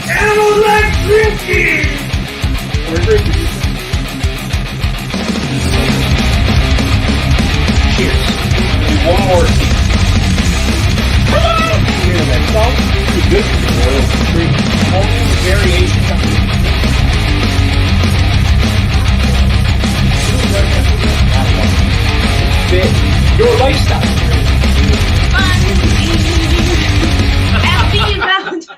Animals like drinking! Cheers. One more. That's all pretty good for the oil free. All these variations on fit your lifestyle. Happy Valentine's.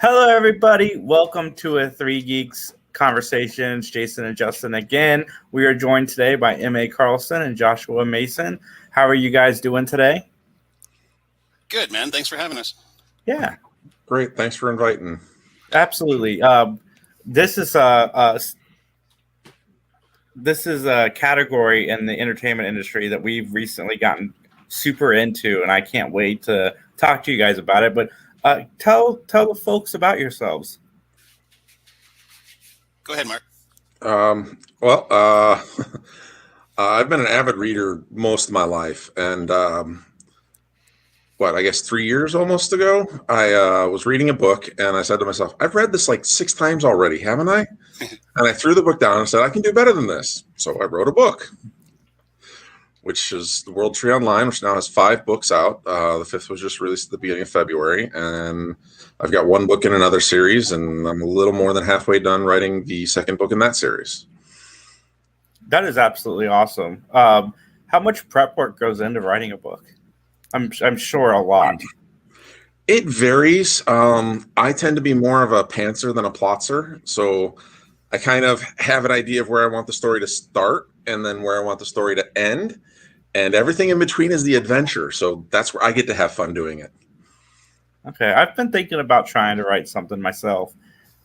Hello, everybody. Welcome to a Three Geeks Conversations. Jason and Justin again. We are joined today by M.A. Carlson and Joshua Mason. How are you guys doing today? Good, man. Thanks for having us. Yeah. Great. Thanks for inviting. Absolutely. This is a category in the entertainment industry that we've recently gotten super into, and I can't wait to talk to you guys about it. But tell the folks about yourselves. Go ahead, Mark. I've been an avid reader most of my life, and I guess 3 years almost ago, I was reading a book, and I said to myself, I've read this like 6 times already, haven't I? And I threw the book down and said, I can do better than this. So I wrote a book, which is The World Tree Online, which now has 5 books out. The 5th was just released at the beginning of February, and I've got 1 book in another series, and I'm a little more than halfway done writing the 2nd book in that series. That is absolutely awesome. How much prep work goes into writing a book? I'm sure a lot. It varies. I tend to be more of a pantser than a plotzer, so I kind of have an idea of where I want the story to start and then where I want the story to end, and everything in between is the adventure. So that's where I get to have fun doing it. Okay, I've been thinking about trying to write something myself,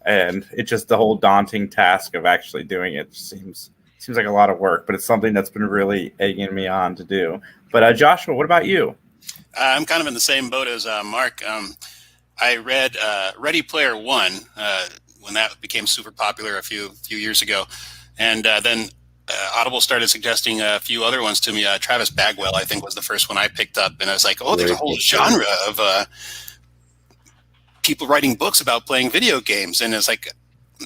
and it's just the whole daunting task of actually doing it seems like a lot of work, but it's something that's been really egging me on to do. But Joshua, what about you? I'm kind of in the same boat as Mark. I read Ready Player One when that became super popular a few years ago, and then Audible started suggesting a few other ones to me. Travis Bagwell, I think, was the first one I picked up, and I was like, oh, there's a whole genre of people writing books about playing video games. And it's like,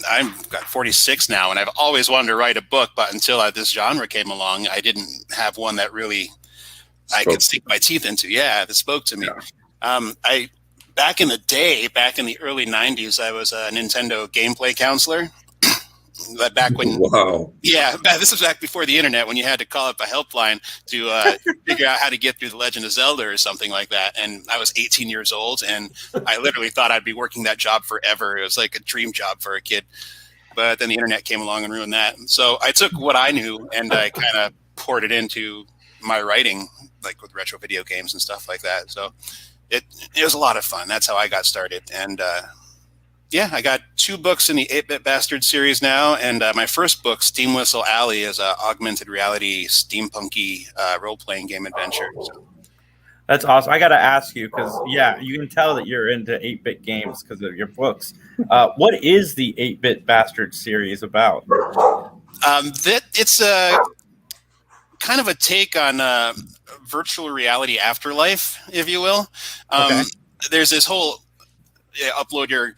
I've got 46 now, and I've always wanted to write a book, but until this genre came along, I didn't have one that really I could sink my teeth into. Yeah, that spoke to me. Yeah. Back in the early 90s, I was a Nintendo gameplay counselor. Back when, wow. Yeah, this was back before the internet, when you had to call up a helpline to figure out how to get through The Legend of Zelda or something like that. And I was 18 years old, and I literally thought I'd be working that job forever. It was like a dream job for a kid. But then the internet came along and ruined that. So I took what I knew and I kind of poured it into my writing, like with retro video games and stuff like that. So it was a lot of fun. That's how I got started. And yeah, I got 2 books in the 8-Bit Bastard series now, and my first book, Steam Whistle Alley, is an augmented reality steampunky role-playing game adventure. So. That's awesome. I got to ask you, because, yeah, you can tell that you're into 8-bit games because of your books. What is the 8-Bit Bastard series about? It's a kind of a take on virtual reality afterlife, if you will. Okay. There's this whole upload your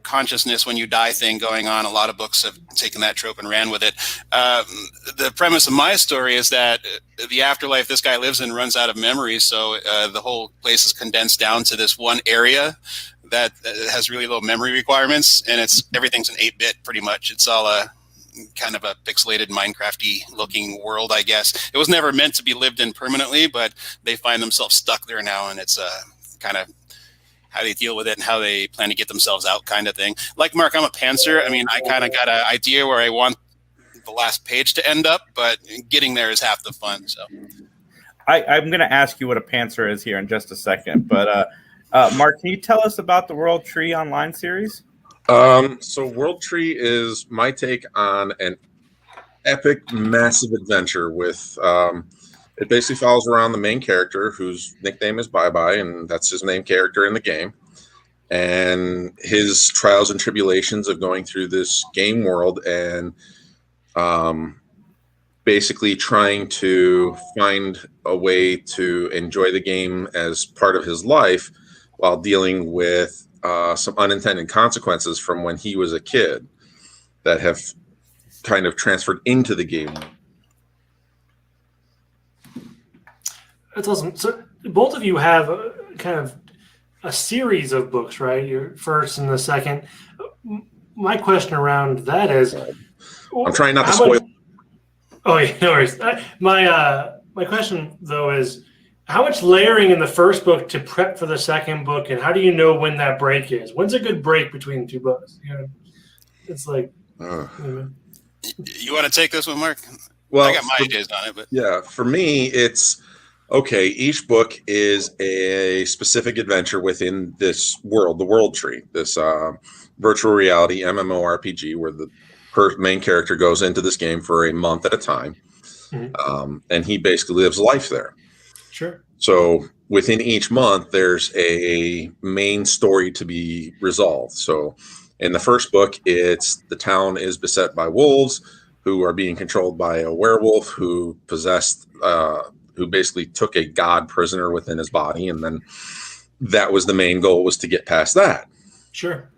consciousness when you die thing going on. A lot of books have taken that trope and ran with it. The premise of my story is that the afterlife this guy lives in runs out of memories, so the whole place is condensed down to this one area that has really low memory requirements, and everything's an 8-bit pretty much. It's all a kind of a pixelated Minecraft-y looking world, I guess. It was never meant to be lived in permanently, but they find themselves stuck there now, and it's kind of how they deal with it and how they plan to get themselves out kind of thing. Like Mark, I'm a pantser. I mean, I kind of got an idea where I want the last page to end up, but getting there is half the fun. So I'm going to ask you what a pantser is here in just a second. But Mark, can you tell us about the World Tree Online series? So World Tree is my take on an epic, massive adventure with it basically follows around the main character, whose nickname is Bye Bye, and that's his main character in the game, and his trials and tribulations of going through this game world and basically trying to find a way to enjoy the game as part of his life while dealing with some unintended consequences from when he was a kid that have kind of transferred into the game. That's awesome. So both of you have kind of a series of books, right? Your first and the second. My question around that is, I'm trying not to spoil. Oh yeah, no worries. My question though is, how much layering in the first book to prep for the second book, and how do you know when that break is? When's a good break between the two books? You know, it's like. You want to take this one, Mark? Well, I got my ideas on it, but yeah, for me, it's okay. Each book is a specific adventure within this world, the World Tree, this virtual reality MMORPG, where the main character goes into this game for a month at a time, and he basically lives life there. Sure. So within each month, there's a main story to be resolved. So in the first book, it's the town is beset by wolves who are being controlled by a werewolf who who basically took a god prisoner within his body. And then that was the main goal, was to get past that. Sure.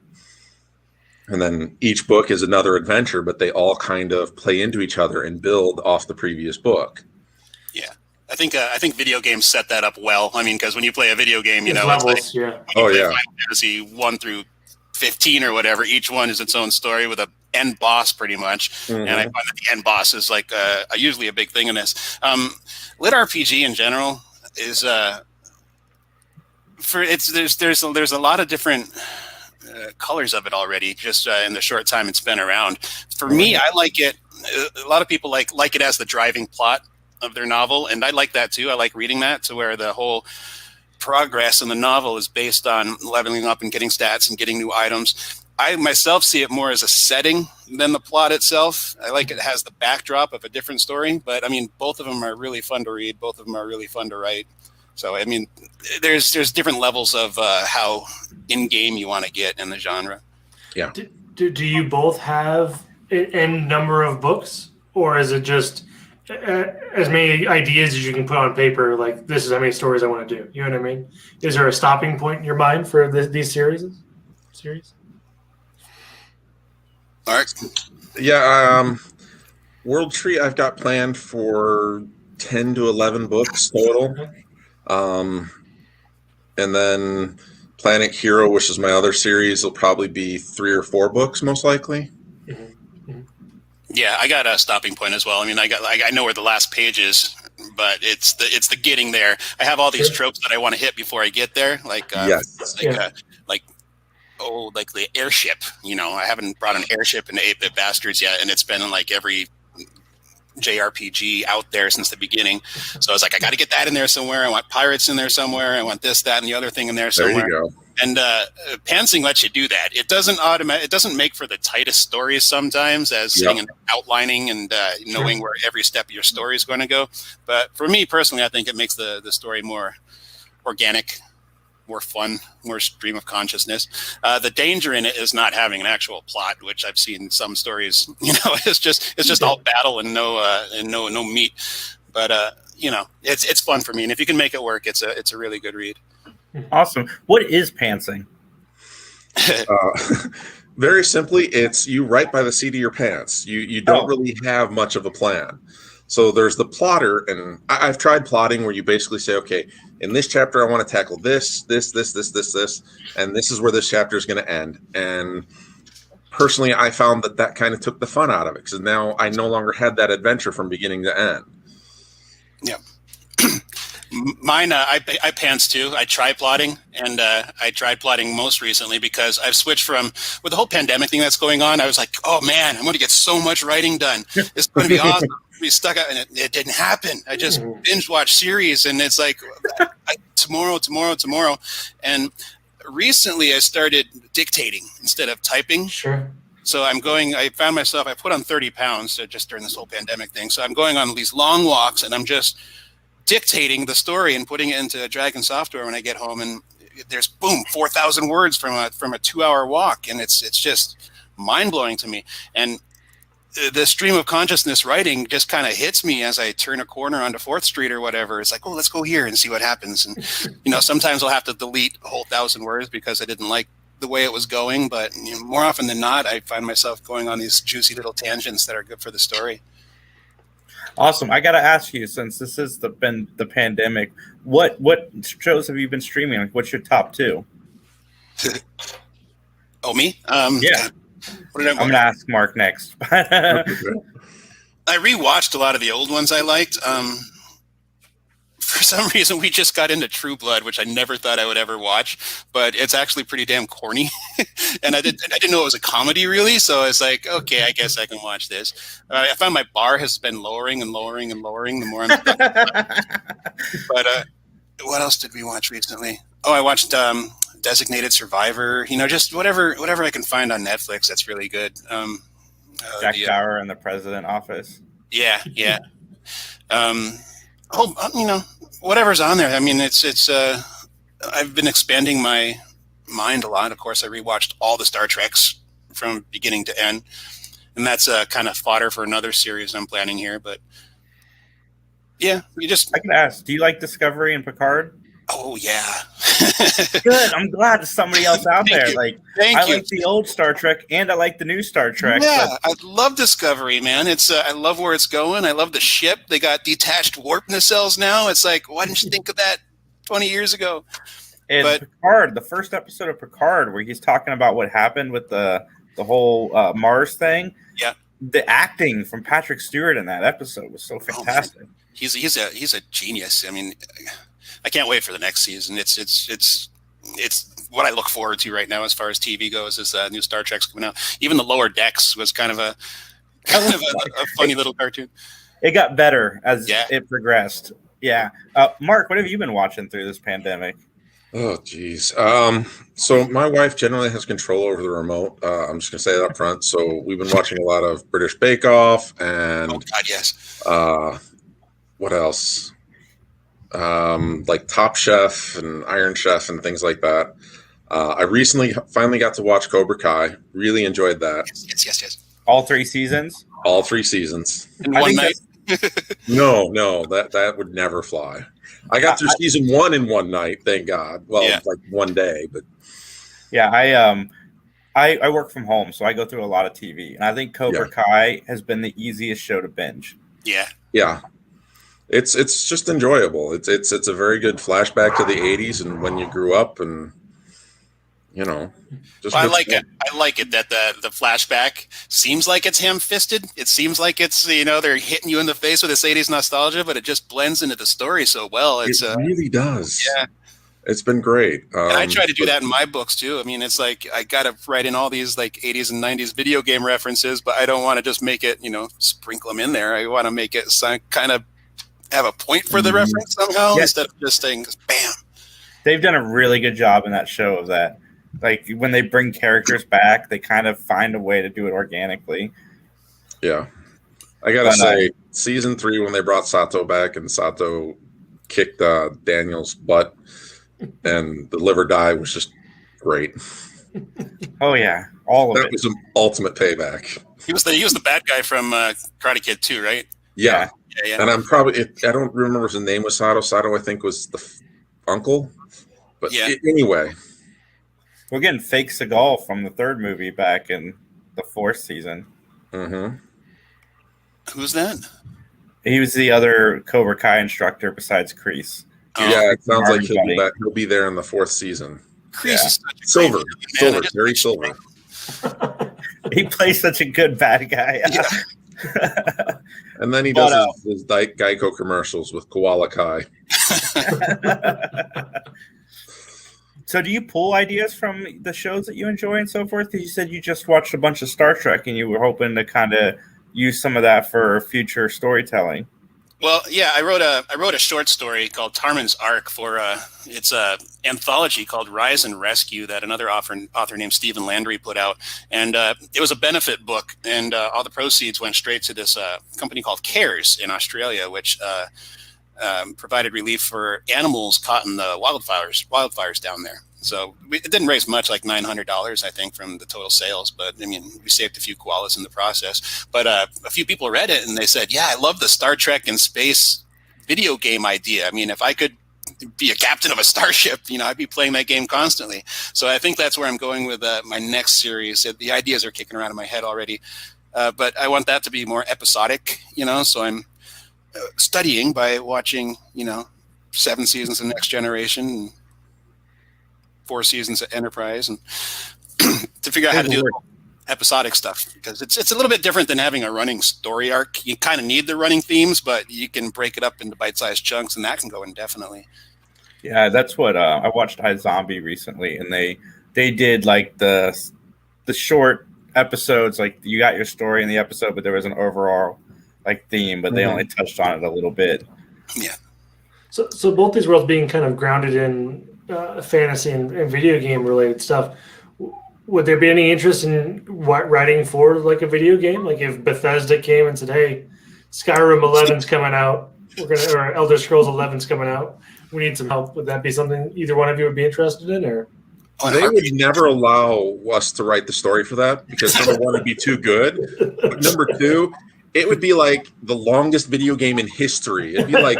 And then each book is another adventure, but they all kind of play into each other and build off the previous book. yeah. I think video games set that up well. I mean, because when you play a video game, you There's know, levels, it's like, yeah. when you play Final Fantasy 1 through 15 or whatever, each one is its own story with a end boss pretty much. And I find that the end boss is like usually a big thing in this. Lit RPG in general is there's a lot of different colors of it already just in the short time it's been around. For me, I like it. A lot of people like it as the driving plot of their novel, and I like that too. I like reading that, to where the whole progress in the novel is based on leveling up and getting stats and getting new items. I myself see it more as a setting than the plot itself. I like it has the backdrop of a different story, but I mean, both of them are really fun to read. Both of them are really fun to write. So, I mean, there's different levels of how in-game you want to get in the genre. Yeah. Do you both have an end number of books, or is it just as many ideas as you can put on paper? Like, this is how many stories I want to do. You know what I mean? Is there a stopping point in your mind for these series? Mark? Yeah. World Tree, I've got planned for 10 to 11 books total. And then Planet Hero, which is my other series, will probably be 3 or 4 books, most likely. Yeah, I got a stopping point as well. I mean, I know where the last page is, but it's the getting there. I have all these tropes that I want to hit before I get there, like like the airship. You know, I haven't brought an airship into 8-Bit Bastards yet, and it's been in like every JRPG out there since the beginting. So I was like, I got to get that in there somewhere. I want pirates in there somewhere. I want this, that, and the other thing in there somewhere. There you go. And pantsing lets you do that. It doesn't make for the tightest stories sometimes, as sitting and outlining and knowing where every step of your story is going to go. But for me personally, I think it makes the story more organic, more fun, more stream of consciousness. The danger in it is not having an actual plot, which I've seen some stories. You know, it's just all battle and no meat. But you know, it's fun for me, and if you can make it work, it's a really good read. Awesome. What is pantsing? Very simply, it's you write by the seat of your pants. You don't really have much of a plan. So there's the plotter, and I've tried plotting where you basically say, okay, in this chapter, I want to tackle this, and this is where this chapter is going to end. And personally, I found that kind of took the fun out of it, because now I no longer had that adventure from beginning to end. Yeah. Mine, I pants too. I try plotting, and I tried plotting most recently because I've switched from, with the whole pandemic thing that's going on, I was like, oh man, I'm going to get so much writing done. It's going to be awesome. Be stuck out, and it didn't happen. I just binge watch series, and it's like tomorrow. And recently I started dictating instead of typing. Sure. So I found myself, I put on 30 pounds just during this whole pandemic thing. So I'm going on these long walks, and I'm just dictating the story and putting it into Dragon software when I get home, and there's 4,000 words from a 2-hour walk, and it's just mind blowing to me. And the stream of consciousness writing just kind of hits me as I turn a corner onto 4th Street or whatever. It's like, oh, let's go here and see what happens. And, sometimes I'll have to delete a whole 1,000 words because I didn't like the way it was going. But more often than not, I find myself going on these juicy little tangents that are good for the story. Awesome. I got to ask you, since this has been the pandemic, what shows have you been streaming? Like, what's your top 2? Oh, me? Yeah. What did I I'm going to ask Mark next. I rewatched a lot of the old ones I liked. For some reason, we just got into True Blood, which I never thought I would ever watch, but it's actually pretty damn corny. And I didn't know it was a comedy, really. So I was like, okay, I guess I can watch this. I found my bar has been lowering and lowering and lowering the more I'm. But what else did we watch recently? Oh, I watched Designated Survivor. Just whatever I can find on Netflix that's really good. Jack Bauer in the President Office. Yeah. Whatever's on there. I mean, it's I've been expanding my mind a lot. Of course, I rewatched all the Star Treks from beginning to end, and that's kind of fodder for another series I'm planning here. But yeah, I can ask, do you like Discovery and Picard? Oh yeah. Good. I'm glad there's somebody else out there. Thank I you. like the old Star Trek and I like the new Star Trek. Yeah, I love Discovery, man. It's I love where it's going. I love the ship. They got detached warp nacelles now. It's like, why didn't you think of that 20 years ago? And Picard, the first episode of Picard, where he's talking about what happened with the whole Mars thing. Yeah. The acting from Patrick Stewart in that episode was so fantastic. Oh, he's a genius. I mean, I can't wait for the next season. It's what I look forward to right now as far as TV goes. Is new Star Trek's coming out. Even the Lower Decks was kind of a funny little cartoon. It got better as it progressed. Yeah. Mark, what have you been watching through this pandemic? Oh, geez. So my wife generally has control over the remote. I'm just going to say that up front. So we've been watching a lot of British Bake Off and oh God, yes. What else? Like Top Chef and Iron Chef and things like that. I recently finally got to watch Cobra Kai. Really enjoyed that. Yes. All 3 seasons? All 3 seasons. In one night? No, that would never fly. I got through season 1 in one night, thank God. Well, like one day, but yeah, I work from home, so I go through a lot of TV, and I think Cobra Kai has been the easiest show to binge. Yeah. It's just enjoyable. It's a very good flashback to the 80s and when you grew up, and just I like it. I like it that the flashback seems like it's ham-fisted. It seems like it's they're hitting you in the face with this 80s nostalgia, but it just blends into the story so well. It really does. Yeah. It's been great. And I try to do that in my books too. I mean, it's like I got to write in all these like 80s and 90s video game references, but I don't want to just make it, sprinkle them in there. I want to make it kind of have a point for the reference somehow instead of just saying, bam. They've done a really good job in that show of that. Like when they bring characters back, they kind of find a way to do it organically. Yeah. I got to say, season 3, when they brought Sato back and Sato kicked Daniel's butt and the liver dye was just great. Oh yeah. All of it. That was an ultimate payback. He was the bad guy from Karate Kid 2, right? Yeah. And I'm I don't remember if his name was Sato. Sato, I think, was the uncle. But anyway. We're getting fake Seagal from the 3rd movie back in the 4th season. Mm-hmm. Who's that? He was the other Cobra Kai instructor besides Kreese. Yeah, it sounds like he'll be there in the 4th season. Kreese is such a Silver, very silver. He plays such a good bad guy. Yeah. And then he does his Geico commercials with Koala Kai. So do you pull ideas from the shows that you enjoy and so forth? Because you said you just watched a bunch of Star Trek and you were hoping to kind of use some of that for future storytelling. Well, yeah, I wrote a short story called Tarman's Arc for it's a anthology called Rise and Rescue that another author named Stephen Landry put out, and it was a benefit book, and all the proceeds went straight to this company called CARES in Australia, which provided relief for animals caught in the wildfires down there. So it didn't raise much, like $900, I think, from the total sales. But I mean, we saved a few koalas in the process. But a few people read it and they said, "Yeah, I love the Star Trek in space video game idea. I mean, if I could be a captain of a starship, I'd be playing that game constantly." So I think that's where I'm going with my next series. The ideas are kicking around in my head already, but I want that to be more episodic. So I'm studying by watching, 7 seasons of Next Generation. And 4 seasons at Enterprise, and to figure out how to do episodic stuff, because it's a little bit different than having a running story arc. You kind of need the running themes, but you can break it up into bite-sized chunks, and that can go indefinitely. Yeah, that's what I watched iZombie recently, and they did like the short episodes. Like you got your story in the episode, but there was an overall like theme, but they only touched on it a little bit. Yeah. So both these worlds being kind of grounded in fantasy and video game related stuff. Would there be any interest in writing for like a video game? Like if Bethesda came and said, "Hey, Skyrim 11's coming out, or Elder Scrolls 11's coming out. We need some help." Would that be something either one of you would be interested in, or? They would never allow us to write the story for that because number one, it'd be too good. But number two, it would be like the longest video game in history. It'd be like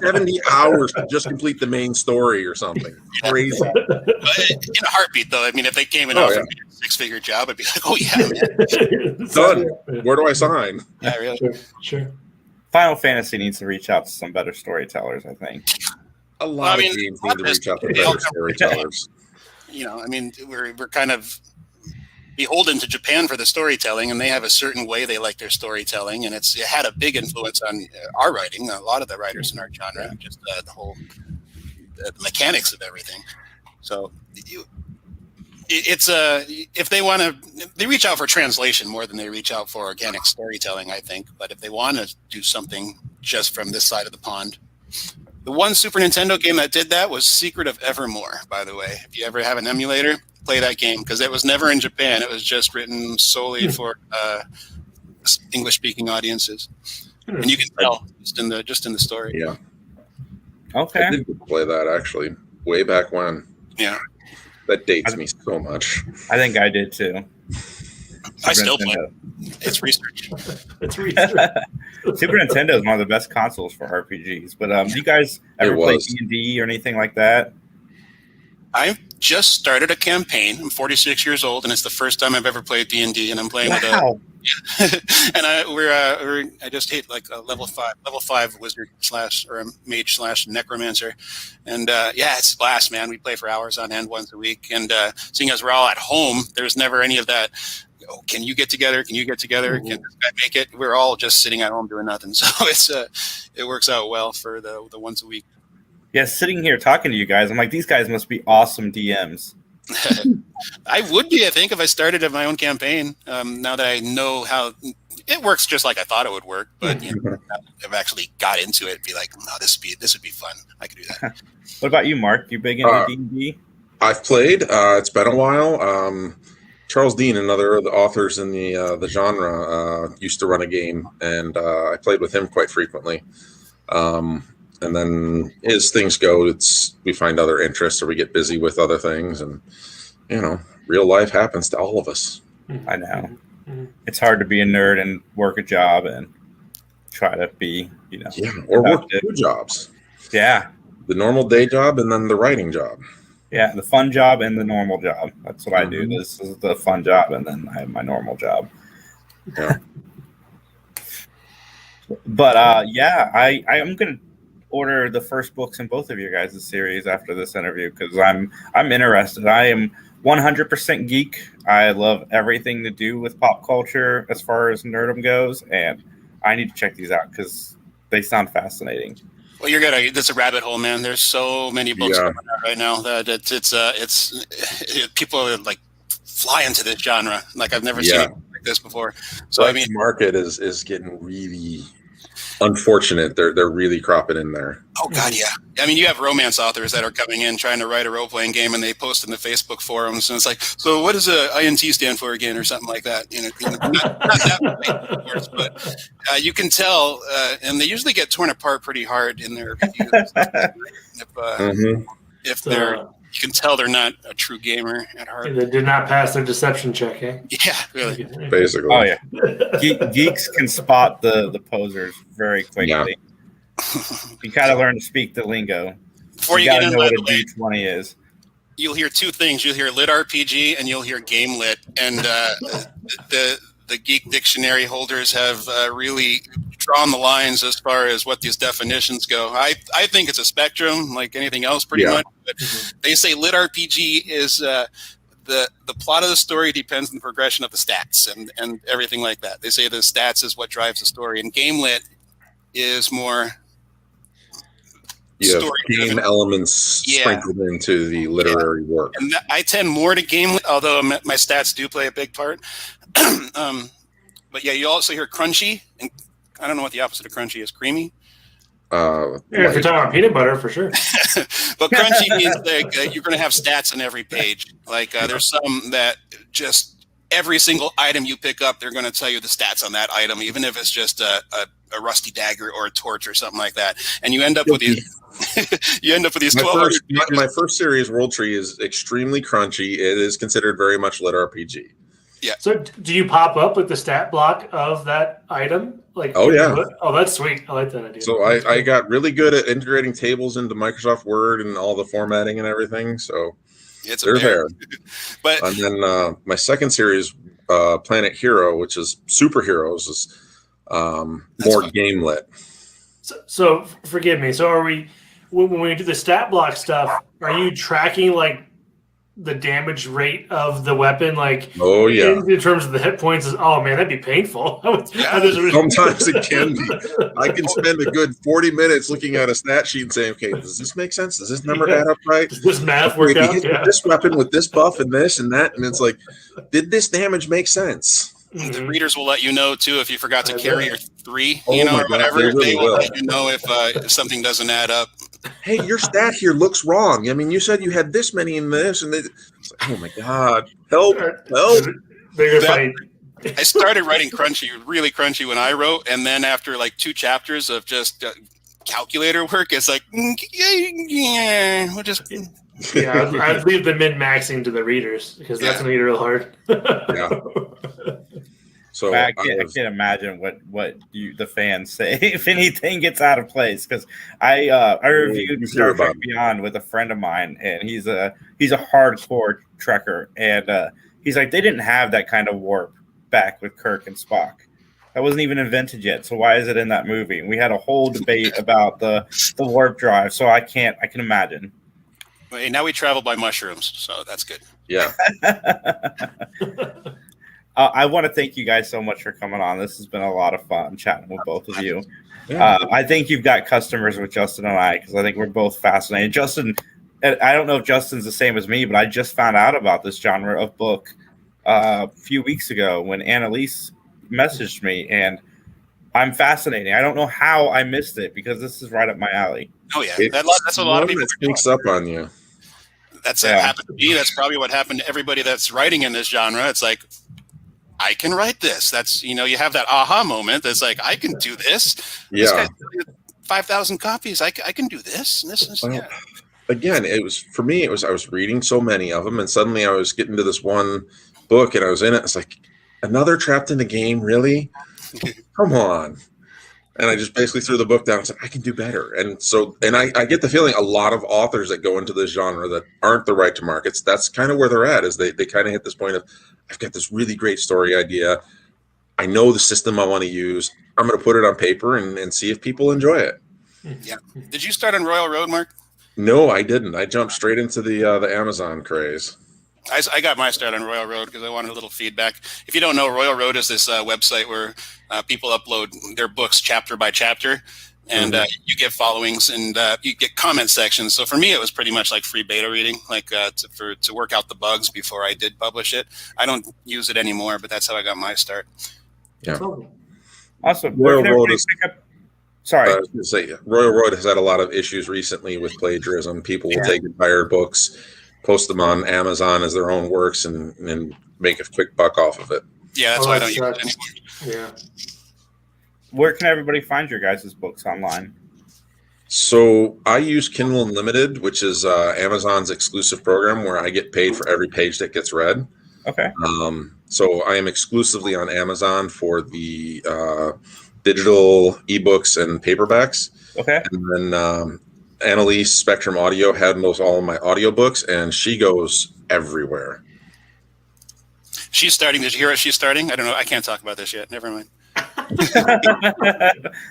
70 hours to just complete the main story or something. Crazy. In a heartbeat, though. I mean, if they came and offered me a 6-figure job, I'd be like, "Oh yeah, man. Done. Where do I sign?" Yeah, really." Sure. Final Fantasy needs to reach out to some better storytellers, I think. A lot of games need to reach out to better storytellers. We're kind of beholden to Japan for the storytelling, and they have a certain way they like their storytelling, and it had a big influence on our writing. A lot of the writers in our genre, just the whole mechanics of everything. So it's if they want to, they reach out for translation more than they reach out for organic storytelling, I think. But if they want to do something just from this side of the pond, the one Super Nintendo game that did that was Secret of Evermore, by the way. If you ever have an emulator, play that game, because it was never in Japan. It was just written solely for English-speaking audiences, and you can tell just in the story. Yeah. Okay. I did play that actually way back when. Yeah. That dates me so much. I think I did too. I still play it. It's research. Super Nintendo is one of the best consoles for RPGs. But do you guys ever play D&D or anything like that? I've just started a campaign. I'm 46 years old, and it's the first time I've ever played D&D, and I'm playing with a. And I just hit like a level 5 wizard / or a mage / necromancer, and it's a blast, man. We play for hours on end once a week, and seeing as we're all at home, there's never any of that. Oh, can you get together? Can you get together? Can this guy make it? We're all just sitting at home doing nothing, so it works out well for the once a week. Yeah, sitting here talking to you guys, I'm like, these guys must be awesome DMs. I would be, I think, if I started my own campaign. Now that I know how it works, just like I thought it would work, but I've actually got into it. Be like, no, this would be fun. I could do that. What about you, Mark? You big into D&D? I've played. It's been a while. Charles Dean, another of the authors in the genre, used to run a game, and I played with him quite frequently. And then as things go, we find other interests or we get busy with other things, and real life happens to all of us. I know. It's hard to be a nerd and work a job and try to be, or work 2 jobs. Yeah. The normal day job and then the writing job. Yeah, the fun job and the normal job. That's what I do. This is the fun job, and then I have my normal job. Yeah. But I am gonna order the first books in both of your guys' series after this interview because I'm interested. I am 100% geek. I love everything to do with pop culture as far as nerdom goes, and I need to check these out because they sound fascinating. Well, you're gonna. That's a rabbit hole, man. There's so many books coming out right now that it's people are like fly into this genre. Like I've never seen it like this before. So the market is getting really unfortunate. They're really cropping in there. Oh God, yeah. I mean, you have romance authors that are coming in trying to write a role-playing game, and they post in the Facebook forums, and it's like, so what does a INT stand for again, or something like that? Not that way, of course, but you can tell, and they usually get torn apart pretty hard in their reviews. If they're You can tell they're not a true gamer at heart. They did not pass their deception check, eh? Yeah, really. Basically. Oh yeah, geeks can spot the posers very quickly. Yeah. You gotta learn to speak the lingo. Before you gotta get in, know by what the a way, D20 is. you'll hear two things. You'll hear lit RPG and you'll hear game lit. And the geek dictionary holders have really drawn the lines as far as what these definitions go. I think it's a spectrum like anything else pretty much. But they say lit RPG is the plot of the story depends on the progression of the stats and everything like that. They say the stats is what drives the story. And game lit is more... game elements sprinkled into the literary work. And I tend more to game lit, although my stats do play a big part. But yeah, you also hear crunchy, and I don't know what the opposite of crunchy is. Creamy? If you're talking about peanut butter, for sure. But crunchy means like you're going to have stats on every page. Like there's some that just every single item you pick up, they're going to tell you the stats on that item, even if it's just a rusty dagger or a torch or something like that. And you end up with these. You end up with these 12. My first series, World Tree, is extremely crunchy. It is considered very much lit RPG. Yeah. So do you pop up with the stat block of that item? Like, oh yeah. Oh, that's sweet. I like that idea. So I got really good at integrating tables into Microsoft Word and all the formatting and everything. So it's there. But and then my second series, Planet Hero, which is superheroes, is more game lit. So forgive me. So are we when we do the stat block stuff? Are you tracking like the damage rate of the weapon? Like, oh yeah, in terms of the hit points? Oh man, that'd be painful. Sometimes it can be. I can spend a good 40 minutes looking at a stat sheet and saying, okay, does this make sense? Does this number add up right? Does this math work out? This weapon with this buff and this and that, and it's like, did this damage make sense? The readers will let you know too if you forgot to carry your 3, or whatever. They will let you know if something doesn't add up. Hey, your stat here looks wrong. I mean, you said you had this many in this, and oh my god, help! I started writing really crunchy when I wrote, and then after like 2 chapters of just calculator work, it's like, we'll just. Yeah, I'd leave the min-maxing to the readers because that's going to get real hard. Yeah. So I can't imagine what the fans say if anything gets out of place, because I reviewed Star Trek Beyond with a friend of mine, and he's a hardcore Trekker, and he's like, they didn't have that kind of warp back with Kirk and Spock. That wasn't even invented yet. So why is it in that movie? And we had a whole debate about the warp drive. So I can imagine. Hey, now we travel by mushrooms, so that's good. Yeah. I want to thank you guys so much for coming on. This has been a lot of fun chatting with both of you. I think you've got customers with Justin and I, because I think we're both fascinated. Justin, I don't know if Justin's the same as me, but I just found out about this genre of book a few weeks ago when Annalise messaged me, and I'm fascinated. I don't know how I missed it, because this is right up my alley. Oh yeah, that's a lot of people sneaks up on you. That's happened to me. That's probably what happened to everybody that's writing in this genre. It's like, I can write this. That's, you have that aha moment. That's like, I can do this. Yeah. This guy's 5,000 copies. I can do this. And this. Well, again, it was for me. I was reading so many of them, and suddenly I was getting to this one book, and I was in it. It's like, another Trapped in the Game, really? Come on. And I just basically threw the book down and said, I can do better. And so, and I get the feeling a lot of authors that go into this genre that aren't the right to markets, that's kind of where they're at, is they kind of hit this point of, I've got this really great story idea. I know the system I want to use. I'm going to put it on paper and see if people enjoy it. Yeah. Did you start on Royal Road, Mark? No, I didn't. I jumped straight into the Amazon craze. I got my start on Royal Road because I wanted a little feedback. If you don't know, Royal Road is this website where people upload their books chapter by chapter, and you get followings and you get comment sections. So for me, it was pretty much like free beta reading, like to work out the bugs before I did publish it. I don't use it anymore, but that's how I got my start. Yeah. Awesome. Royal Road is. Sorry. I was going to say, Royal Road has had a lot of issues recently with plagiarism. People will take entire books, post them on Amazon as their own works, and make a quick buck off of it. Yeah, that's why I don't use it anymore. Yeah. Where can everybody find your guys' books online? So I use Kindle Unlimited, which is Amazon's exclusive program where I get paid for every page that gets read. Okay. So I am exclusively on Amazon for the digital ebooks and paperbacks. Okay. And then Annalise Spectrum Audio handles all of my audiobooks, and she goes everywhere. She's starting. Did you hear what she's starting? I don't know. I can't talk about this yet. Never mind.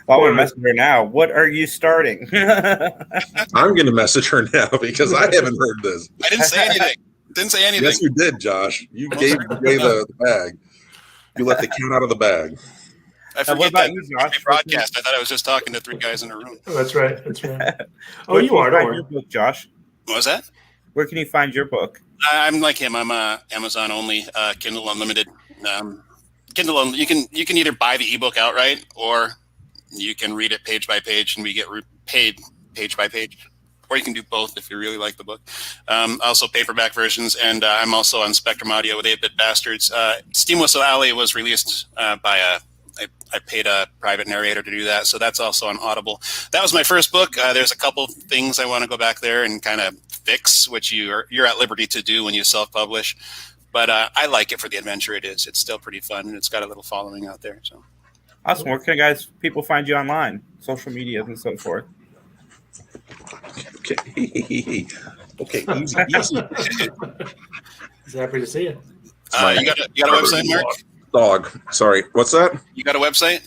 Well, I'm messaging her now. What are you starting? I'm going to message her now because I haven't heard this. I didn't say anything. Didn't say anything. Yes, you did, Josh. You gave away the bag. You let the cat out of the bag. I forget what about that you, Josh? broadcast. I thought I was just talking to 3 guys in a room. That's right. That's right. Oh, Where you can are. Don't find worry. your book, Josh? What was that? Where can you find your book? I'm like him. I'm Amazon only, Kindle Unlimited. Kindle. You can either buy the ebook outright, or you can read it page by page, and we get paid page by page. Or you can do both if you really like the book. Also paperback versions, and I'm also on Spectrum Audio with 8-Bit Bastards. Steam Whistle Alley was released by I paid a private narrator to do that, so that's also on Audible. That was my first book. There's a couple things I want to go back there and kind of fix, which you're at liberty to do when you self-publish. But I like it for the adventure it is. It's still pretty fun, and it's got a little following out there. So Awesome. Where can people find you online, social media, and so forth? Okay. Okay. Easy. He's happy to see you. You got a website, Mark? Dog. Sorry. What's that? You got a website?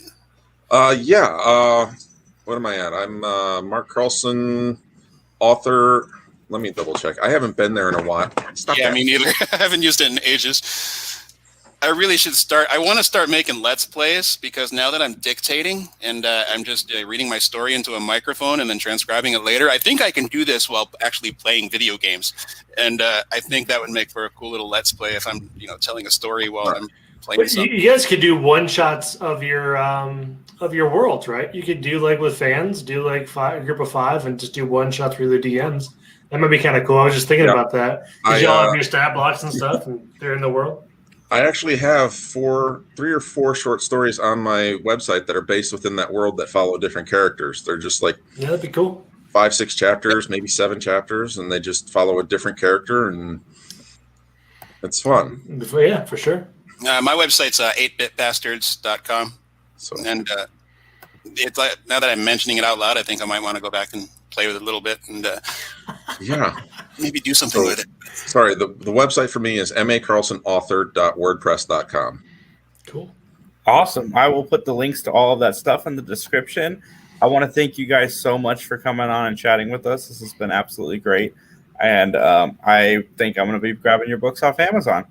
Yeah. What am I at? I'm Mark Carlson, author. Let me double check. I haven't been there in a while. Stop that. Me neither. I haven't used it in ages. I really should start. I want to start making Let's Plays, because now that I'm dictating and I'm just reading my story into a microphone and then transcribing it later, I think I can do this while actually playing video games. And I think that would make for a cool little Let's Play if I'm, telling a story while I'm playing something. You guys could do one-shots of your worlds, right? You could do like with fans, do like a group of 5 and just do one-shots for the DMs. That might be kind of cool. I was just thinking about that. Because y'all have your stat blocks and stuff, and they're in the world. I actually have 3 or 4 short stories on my website that are based within that world that follow different characters. They're just like that'd be cool. 5-6 chapters, maybe 7 chapters, and they just follow a different character, and it's fun. Yeah, for sure. My website's 8bitbastards.com. So, and it's like, now that I'm mentioning it out loud, I think I might want to go back and play with it a little bit and maybe do something with it. Sorry, the website for me is macarlsonauthor.wordpress.com. Cool. Awesome. I will put the links to all of that stuff in the description. I want to thank you guys so much for coming on and chatting with us. This has been absolutely great. And I think I'm going to be grabbing your books off Amazon.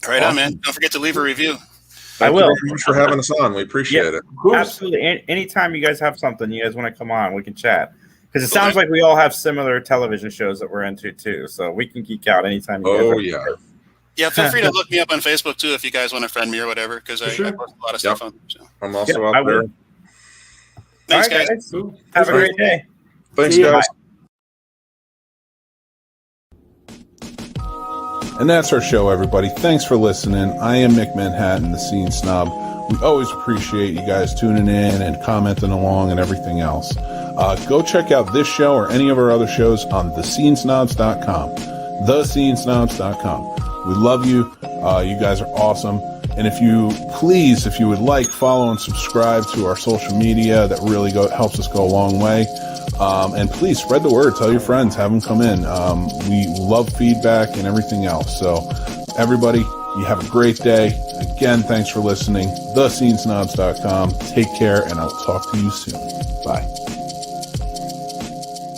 Right on, man. Don't forget to leave a review. Thank you very much for having us on. We appreciate it. Absolutely. Anytime you guys have something, you guys want to come on, we can chat. Because it sounds like we all have similar television shows that we're into too, so we can geek out anytime. Yeah, feel free to look me up on Facebook too if you guys want to friend me or whatever, because I post a lot of stuff on. So. I'm also out there. Thanks, guys. Have a great day. Thanks, guys. And that's our show, everybody. Thanks for listening. I am Mick Manhattan, the Scene Snob. We always appreciate you guys tuning in and commenting along and everything else. Go check out this show or any of our other shows on thescenesnobs.com. Thescenesnobs.com. We love you. You guys are awesome. And if you would like, follow and subscribe to our social media. That really helps us go a long way. And please spread the word. Tell your friends. Have them come in. We love feedback and everything else. So everybody, you have a great day. Again, thanks for listening. Thescenesnobs.com. Take care, and I'll talk to you soon. Bye.